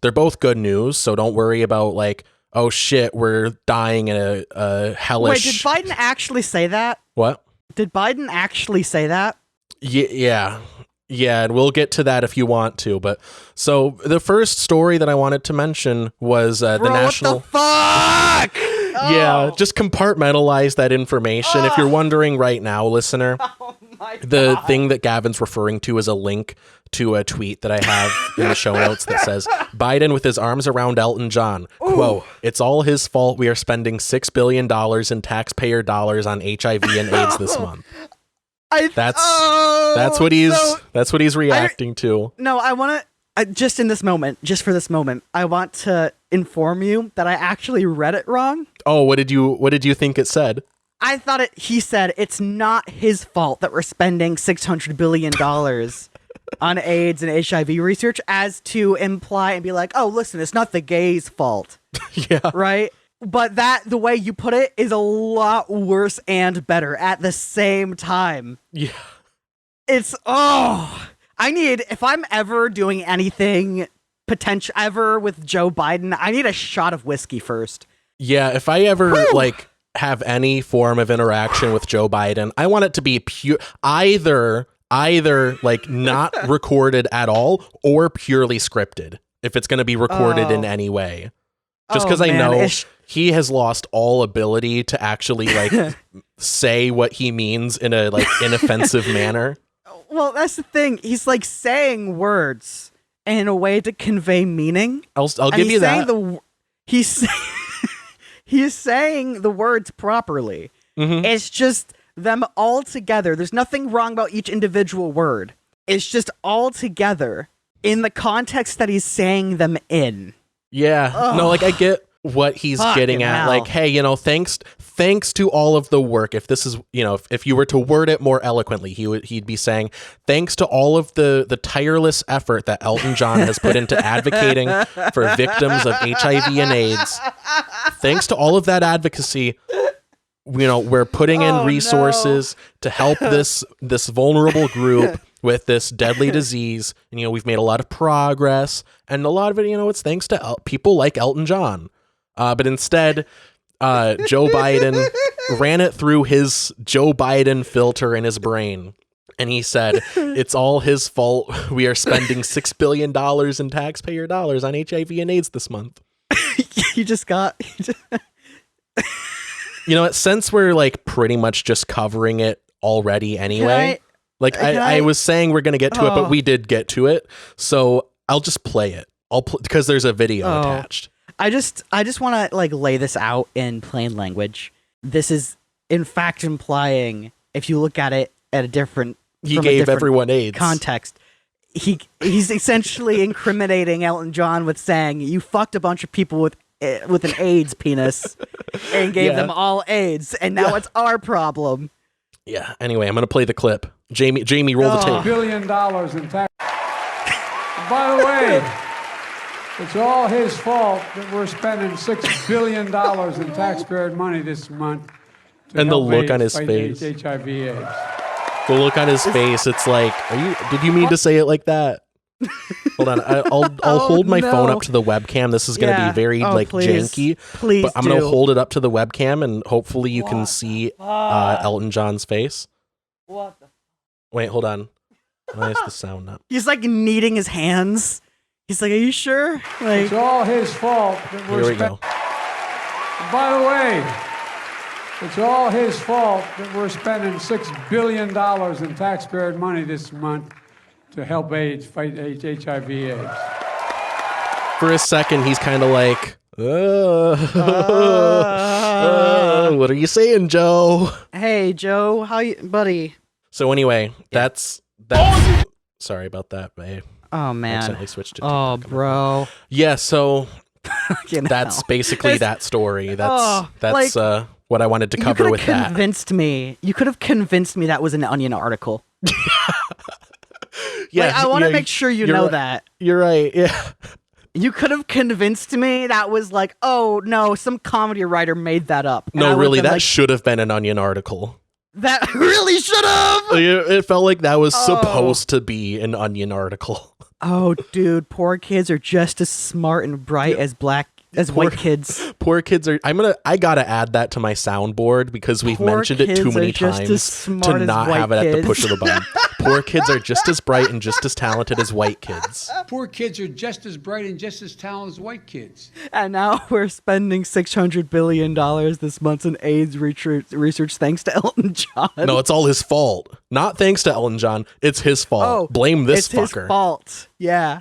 they're both good news. So don't worry about like, oh shit, we're dying in a hellish. Wait, did Biden actually say that? What? Did Biden actually say that? Yeah, and we'll get to that if you want to. But so the first story that I wanted to mention was the national. What the fuck? Yeah, just compartmentalize that information. If you're wondering right now, listener, the thing that Gavin's referring to is a link to a tweet that I have in the show notes that says, Biden with his arms around Elton John. Ooh. Quote, it's all his fault we are spending $6 billion in taxpayer dollars on HIV and AIDS this month. That's what he's reacting to. No, I want to, just in this moment, just for this moment, I want to inform you that I actually read it wrong. Oh, what did you think it said? I thought he said it's not his fault that we're spending $600 billion on AIDS and HIV research, as to imply and be like, oh, listen, it's not the gays' fault. Yeah. Right? But the way you put it is a lot worse and better at the same time. Yeah. It's, if I'm ever doing anything potential ever with Joe Biden, I need a shot of whiskey first. Yeah, if I ever have any form of interaction with Joe Biden, I want it to be pure, either like not recorded at all or purely scripted. If it's going to be recorded in any way, just because I know he has lost all ability to actually like say what he means in a like inoffensive manner. Well, that's the thing. He's like saying words in a way to convey meaning. I'll give you that. He's saying the words properly. Mm-hmm. It's just them all together. There's nothing wrong about each individual word. It's just all together in the context that he's saying them in. Yeah. Ugh. No, like I get what he's getting at. Like, hey, thanks to all of the work. If this is, if you were to word it more eloquently, he'd be saying, thanks to all of the tireless effort that Elton John has put into advocating for victims of HIV and AIDS. Thanks to all of that advocacy, we're putting in resources to help this vulnerable group with this deadly disease. And, we've made a lot of progress, and a lot of it, it's thanks to people like Elton John. But instead, Joe Biden ran it through his Joe Biden filter in his brain. And he said, it's all his fault. We are spending $6 billion in taxpayer dollars on HIV and AIDS this month. Since we're like pretty much just covering it already anyway, I was saying we're going to get to it, but we did get to it. So I'll just play it. Because there's a video attached. I just want to like lay this out in plain language. This is in fact implying, if you look at it at a different everyone AIDS context, he's essentially incriminating Elton John with saying, you fucked a bunch of people with an AIDS penis and gave them all AIDS, and now it's our problem. Yeah. Anyway, I'm gonna play the clip. Jamie, roll the tape. $1 billion in tax. By the way, it's all his fault that we're spending $6 billion in taxpayer money this month. And the look on his face. HIV/AIDS. The look on his face. It's like, did you mean to say it like that? Hold on. I'll hold my phone up to the webcam. This is going to be very janky. Please, but I'm going to hold it up to the webcam, and hopefully you can see Elton John's face. What the? Wait, hold on. Why is the sound up? He's like kneading his hands. He's like, are you sure? Like, it's all his fault that we're Here we go. By the way, it's all his fault that we're spending $6 billion in taxpayer money this month to help fight HIV/AIDS. For a second, he's kind of like, what are you saying, Joe? Hey, Joe, how you, buddy? So anyway, that's sorry about that, babe. Oh man, accidentally switched it. Oh, bro. Yeah, so that's basically that story. That's what I wanted to cover with that. You could have convinced me that was an Onion article. Yeah, I want to make sure you know that. You're right. Yeah. You could have convinced me that was like, oh no, some comedy writer made that up. No, really, that should have been an Onion article. That really should have. It felt like that was supposed to be an Onion article. Oh, dude, poor kids are just as smart and bright as white kids. Poor kids are. I gotta add that to my soundboard because we've mentioned it too many times to not have it at the push of the button. Poor kids are just as bright and just as talented as white kids. Poor kids are just as bright and just as talented as white kids. And now we're spending $600 billion this month in AIDS research thanks to Elton John. No, it's all his fault. Not thanks to Elton John. It's his fault. Blame this fucker. It's his fault. Yeah.